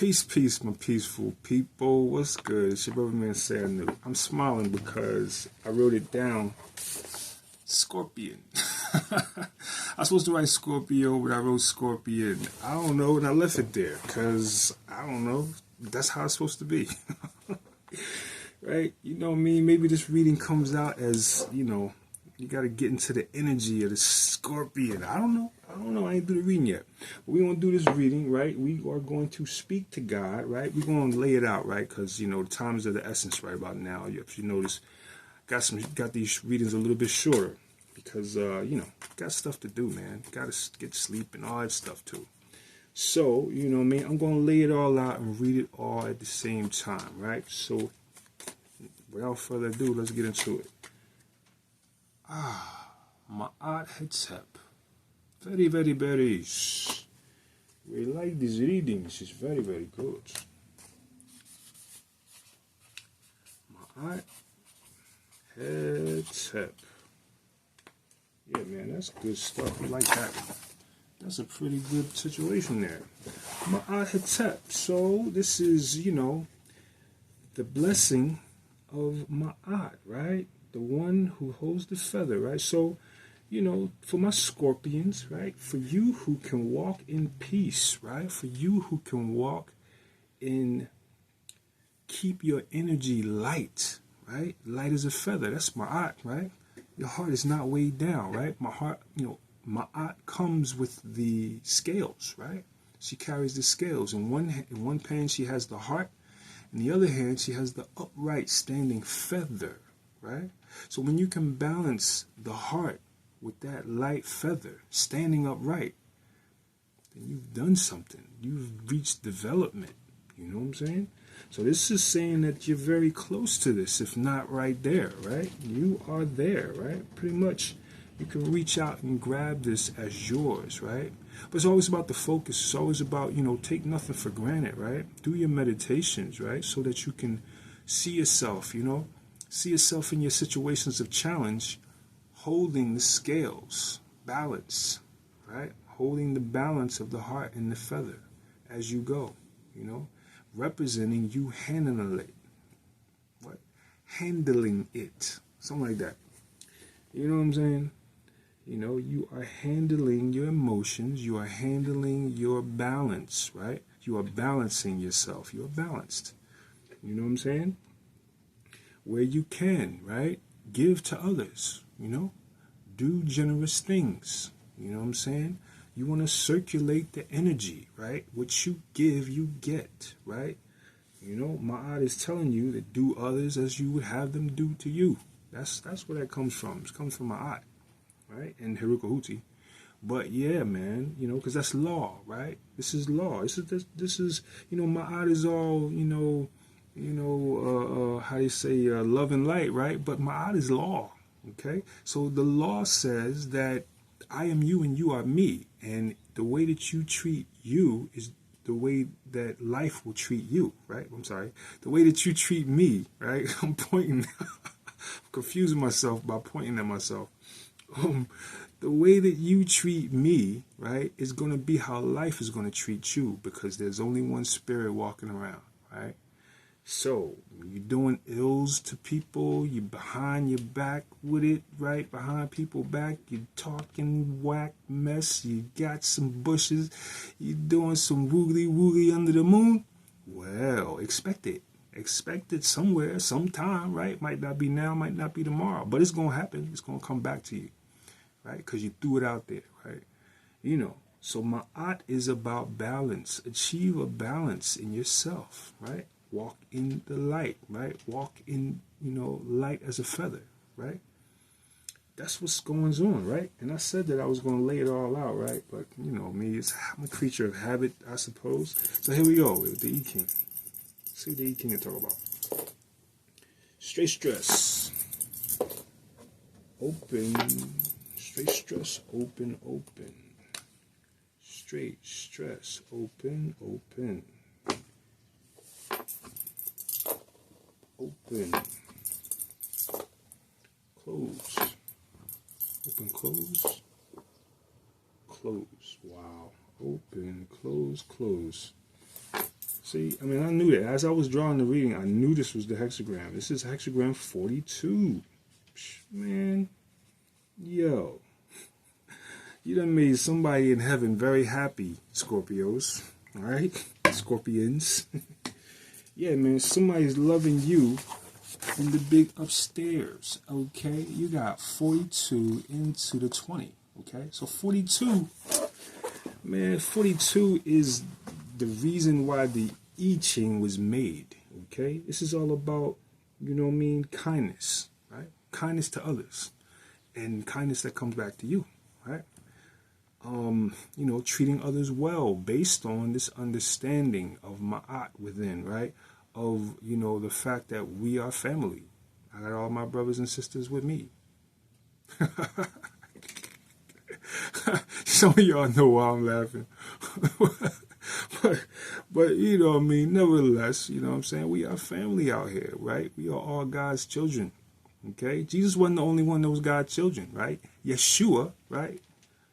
Peace, my peaceful people. What's good? It's your brother man Say I Knew. I'm smiling because I wrote it down. Scorpion. I was supposed to write Scorpio, but I wrote Scorpion. I don't know, and I left it there because I don't know. That's how it's supposed to be. Right? You know what I mean? Maybe this reading comes out as, you got to get into the energy of the Scorpion. I don't know. I ain't do the reading yet. But we going to do this reading, right? We are going to speak to God, right? We're going to lay it out, right? Because, the times of the essence right about now. If you notice, got these readings a little bit shorter because, got stuff to do, man. Got to get sleep and all that stuff, too. So, you know what I mean? I'm going to lay it all out and read it all at the same time, right? So, without further ado, let's get into it. Ma'at Hetzep. Very, very, very. We like these readings. It's very, very good. Ma'at Hetzep. Yeah, man, that's good stuff. I like that. That's a pretty good situation there. Ma'at Hetzep. So, this is, the blessing of Ma'at, right? The one who holds the feather, right? So, for my Scorpions, right? For you who can walk in peace, right? For you who can walk in, keep your energy light, right? Light as a feather. That's Ma'at, right? Your heart is not weighed down, right? My heart, Ma'at comes with the scales, right? She carries the scales. In one hand, she has the heart. In the other hand, she has the upright standing feather, right? So when you can balance the heart with that light feather standing upright, then you've done something. You've reached development. You know what I'm saying? So this is saying that you're very close to this, if not right there, right? You are there, right? Pretty much you can reach out and grab this as yours, right? But it's always about the focus. It's always about, take nothing for granted, right? Do your meditations, right? So that you can see yourself, see yourself in your situations of challenge, holding the scales, balance, right? Holding the balance of the heart and the feather as you go, representing you handling it. What? Handling it. Something like that. You know what I'm saying? You are handling your emotions. You are handling your balance, right? You are balancing yourself. You are balanced. You know what I'm saying? Where you can, right? Give to others, Do generous things. You know what I'm saying? You want to circulate the energy, right? What you give, you get, right? Ma'at is telling you to do others as you would have them do to you. That's where that comes from. It comes from Ma'at, right? And Tehuti. But yeah, man, because that's law, right? This is law. This is Ma'at is all, how you say, love and light, right? But Ma'at is law, okay? So the law says that I am you and you are me. And the way that you treat you is the way that life will treat you, right? I'm sorry. The way that you treat me, right? I'm pointing, confusing myself by pointing at myself. The way that you treat me, right, is going to be how life is going to treat you because there's only one spirit walking around, right? So, you're doing ills to people, you're behind your back with it, right? Behind people's back, you're talking whack mess, you got some bushes, you're doing some woogly under the moon. Well, expect it. Expect it somewhere, sometime, right? Might not be now, might not be tomorrow, but it's going to happen. It's going to come back to you, right? Because you threw it out there, right? So Ma'at is about balance. Achieve a balance in yourself, right? Walk in the light, right? Walk in, light as a feather, right? That's what's going on, right? And I said that I was going to lay it all out, right? But, me, I'm a creature of habit, I suppose. So here we go with the E-King. See what the E-King can talk about. Straight stress. Open. Straight stress. Open. Straight stress. Open. Open. Close. Open, close. Close. Wow. Open, close. See, I mean, I knew that. As I was drawing the reading, I knew this was the hexagram. This is hexagram 42. Man, yo. You done made somebody in heaven very happy, Scorpios. Alright? Scorpions. Yeah, man, somebody's loving you in the big upstairs. Okay? You got 42 into the 20. Okay? So 42, man, 42 is the reason why the I Ching was made. Okay? This is all about, you know what I mean, kindness. Right? Kindness to others. And kindness that comes back to you. Right? You know, treating others well based on this understanding of ma'at within, right? Of, you know, the fact that we are family. I got all my brothers and sisters with me. Some of y'all know why I'm laughing. but, you know what I mean, nevertheless, you know what I'm saying, we are family out here, right? We are all God's children, okay? Jesus wasn't the only one that was God's children, right? Yeshua, right?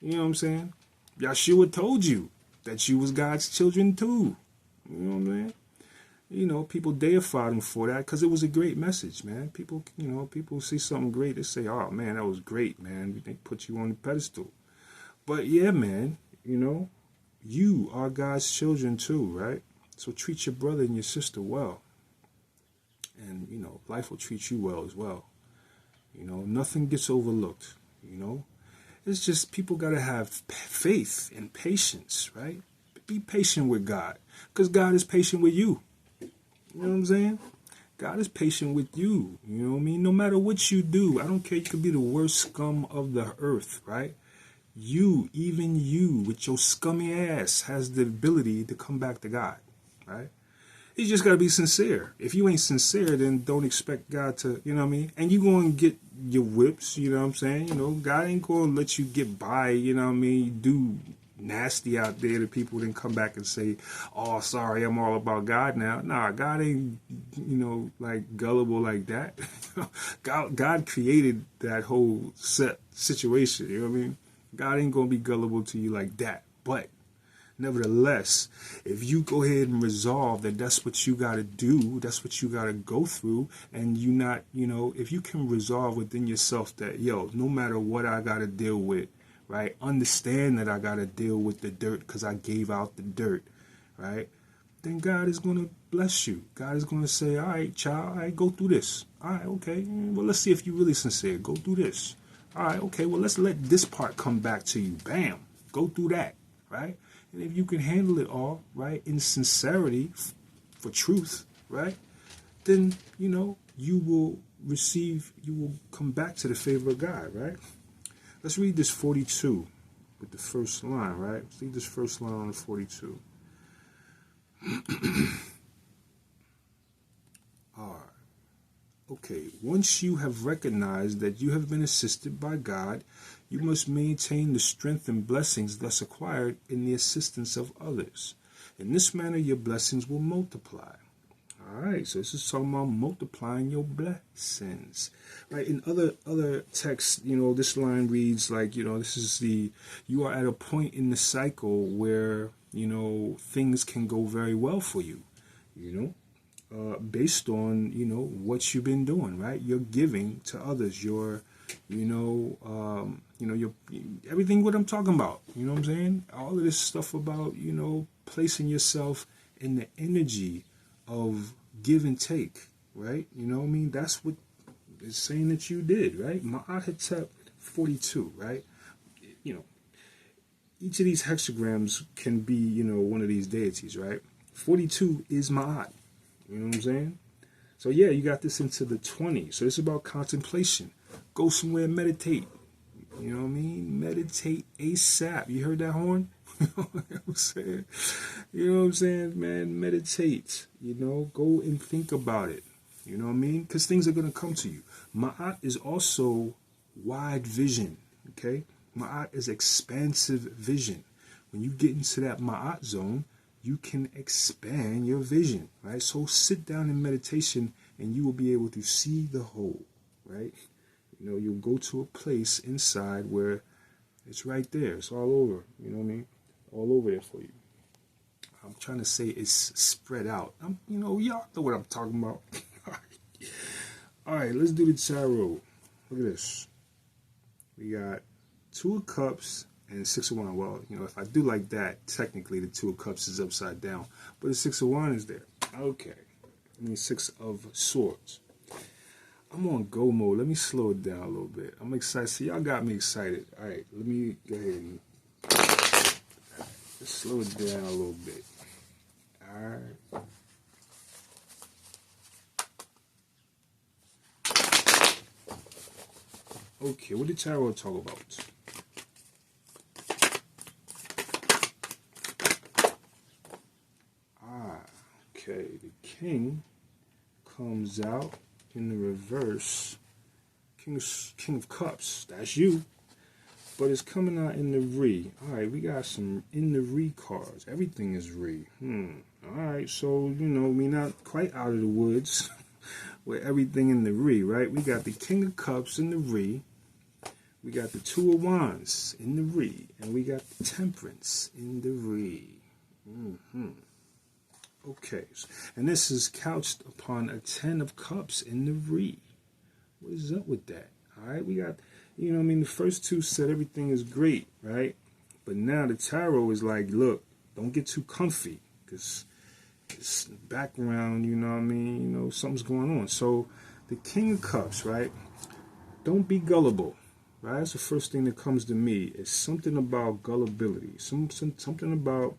You know what I'm saying? Yeshua told you that you was God's children too. You know what I'm saying? You know, people deified him for that because it was a great message, man. People, you know, people see something great, they say, oh, man, that was great, man. They put you on the pedestal. But, yeah, man, you know, you are God's children too, right? So treat your brother and your sister well. And, you know, life will treat you well as well. You know, nothing gets overlooked, you know. It's just people got to have faith and patience, right? Be patient with God because God is patient with you. You know what I'm saying? God is patient with you. You know what I mean? No matter what you do, I don't care. You could be the worst scum of the earth, right? You, even you, with your scummy ass, has the ability to come back to God, right? You just got to be sincere. If you ain't sincere, then don't expect God to, you know what I mean? And you going to get your whips, you know what I'm saying? You know, God ain't going to let you get by, you know what I mean? You do nasty out there to people, then come back and say, oh, sorry, I'm all about God now. Nah, God ain't, you know, like gullible like that. God created that whole situation, you know what I mean? God ain't going to be gullible to you like that. But nevertheless, if you go ahead and resolve that that's what you got to do, that's what you got to go through, and you not, you know, if you can resolve within yourself that, yo, no matter what I got to deal with, right, understand that I got to deal with the dirt because I gave out the dirt, right, then God is going to bless you. God is going to say, all right, child, all right, go through this. All right, okay, well, let's see if you're really sincere. Go through this. All right, okay, well, let's let this part come back to you. Bam, go through that, right? And if you can handle it all, right, in sincerity, for truth, right, then, you know, you will come back to the favor of God, right? Let's read this 42 with the first line, right? Let's read this first line on the 42. All right. Okay, once you have recognized that you have been assisted by God, you must maintain the strength and blessings thus acquired in the assistance of others. In this manner, your blessings will multiply. All right, so this is talking about multiplying your blessings. Right, in other texts, you know, this line reads like, you know, this is you are at a point in the cycle where, you know, things can go very well for you, you know. Based on, you know, what you've been doing, right? You're giving to others. You're, you know, you're everything what I'm talking about. You know what I'm saying? All of this stuff about, you know, placing yourself in the energy of give and take, right? You know what I mean? That's what it's saying that you did, right? Ma'at 42, right? You know, each of these hexagrams can be, you know, one of these deities, right? 42 is Ma'at. You know what I'm saying? So yeah, you got this into the 20. So it's about contemplation. Go somewhere and meditate. You know what I mean? Meditate ASAP. You heard that horn? You know what I'm saying? You know what I'm saying, man? Meditate. You know, go and think about it. You know what I mean? Because things are going to come to you. Ma'at is also wide vision. Okay? Ma'at is expansive vision. When you get into that Ma'at zone, you can expand your vision, right? So sit down in meditation and you will be able to see the whole, right? You know, you'll go to a place inside where it's right there. It's all over, you know what I mean? All over there for you. I'm trying to say it's spread out. Y'all know what I'm talking about. All right, let's do the tarot. Look at this. We got 2 of Cups and 6 of Wands. Well, if I do like that, technically the 2 of Cups is upside down, but the 6 of Wands is there. Okay. 6 of Swords. I'm on go mode. Let me slow it down a little bit. I'm excited. See, y'all got me excited. All right, let me go ahead and let's slow it down a little bit. All right. Okay, what did tarot talk about? Okay, the King comes out in the reverse. King of Cups, that's you. But it's coming out in the Re. Alright, we got some in the Re cards. Everything is Re. Alright, so, we're not quite out of the woods with everything in the Re, right? We got the King of Cups in the Re. We got the 2 of Wands in the Re. And we got the Temperance in the Re. Okay, and this is couched upon a 10 of Cups in the Re. What is up with that? All right, we got, the first 2 said everything is great, right? But now the tarot is like, look, don't get too comfy, because it's background, something's going on. So the King of Cups, right? Don't be gullible, right? That's the first thing that comes to me. It's something about gullibility, something about,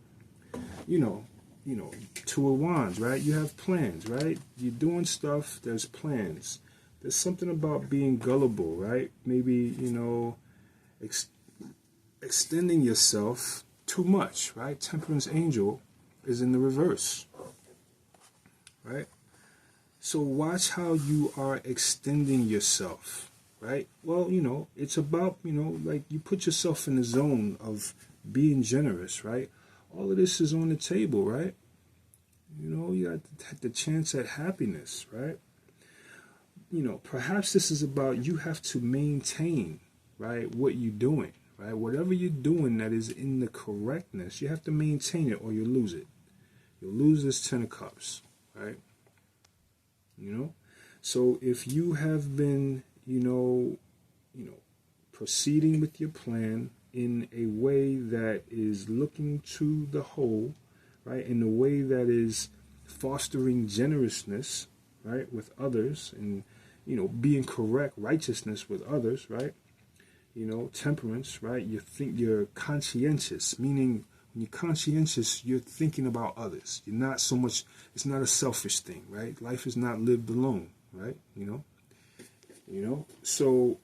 2 of Wands, right? You have plans, right? You're doing stuff, there's plans. There's something about being gullible, right? Maybe, extending yourself too much, right? Temperance Angel is in the reverse, right? So watch how you are extending yourself, right? Well, it's about, like you put yourself in the zone of being generous, right? All of this is on the table, right? You got the chance at happiness, right? Perhaps this is about you have to maintain, right, what you're doing, right? Whatever you're doing that is in the correctness, you have to maintain it or you'll lose it. You'll lose this 10 of Cups, right? So if you have been, proceeding with your plan in a way that is looking to the whole, right? In a way that is fostering generousness, right, with others, and being correct, righteousness with others, right? Temperance, right? You're conscientious, meaning when you're conscientious, you're thinking about others. You're not so much, it's not a selfish thing, right? Life is not lived alone, right? So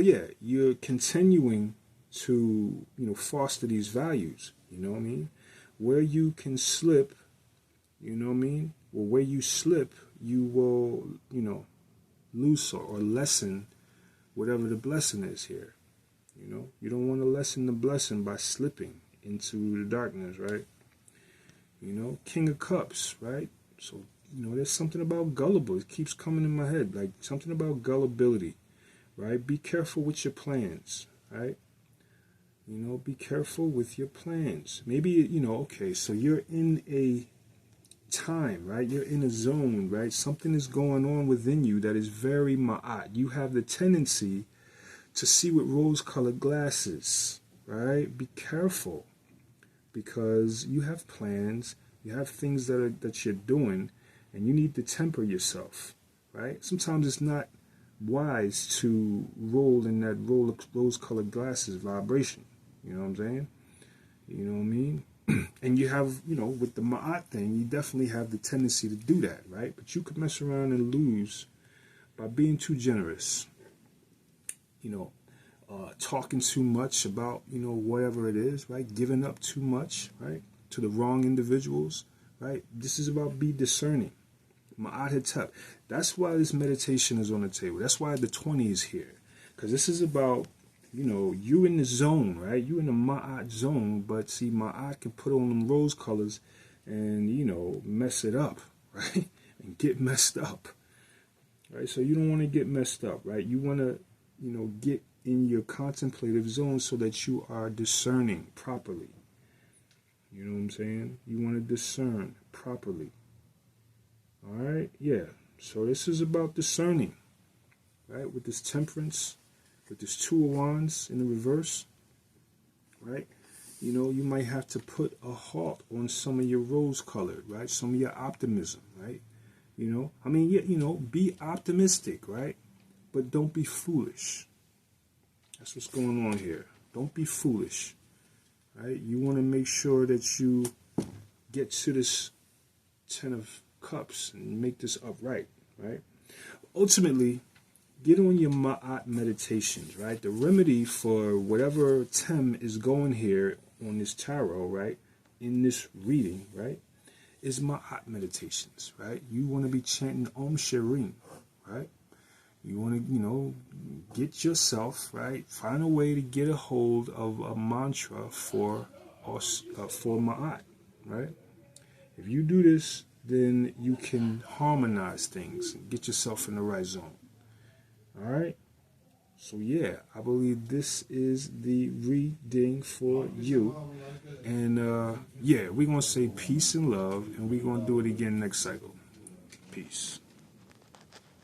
yeah, you're continuing to, foster these values, Where you can slip, Well, where you slip, you will, lose or lessen whatever the blessing is here. You don't want to lessen the blessing by slipping into the darkness, right? King of Cups, right? So, there's something about gullible. It keeps coming in my head, like something about gullibility, right? Be careful with your plans, right? Be careful with your plans. Maybe, okay, so you're in a time, right? You're in a zone, right? Something is going on within you that is very ma'at. You have the tendency to see with rose-colored glasses, right? Be careful, because you have plans, you have things that you're doing, and you need to temper yourself, right? Sometimes it's not wise to roll in that rose-colored glasses vibration. You know what I'm saying? You know what I mean? And you have, with the ma'at thing, you definitely have the tendency to do that, right? But you could mess around and lose by being too generous. Talking too much about, whatever it is, right? Giving up too much, right? To the wrong individuals, right? This is about be discerning. Ma'at Hetep. That's why this meditation is on the table. That's why the 20 is here. Because this is about, you in the zone, right? You in the Ma'at zone, but see, Ma'at can put on them rose colors and, mess it up, right? And get messed up, right? So you don't want to get messed up, right? You want to, get in your contemplative zone so that you are discerning properly, You know what I'm saying? You want to discern properly. All right? Yeah. So this is about discerning, right? With this temperance, with this two of wands in the reverse, right? You know, you might have to put a halt on some of your rose-colored, right? Some of your optimism, right? You know, I mean, yeah, you know, be optimistic, right? But don't be foolish. That's what's going on here. Don't be foolish, right? You want to make sure that you get to this 10 of Cups and make this upright, right? Ultimately, get on your Ma'at meditations, right? The remedy for whatever Tem is going here on this tarot, right? In this reading, right? Is Ma'at meditations, right? You want to be chanting Om Shirin, right? You want to, you know, get yourself, right? Find a way to get a hold of a mantra for Ma'at, right? If you do this, then you can harmonize things and get yourself in the right zone. All right? So, yeah, I believe this is the reading for you. And, yeah, we're going to say peace and love, and we're going to do it again next cycle. Peace.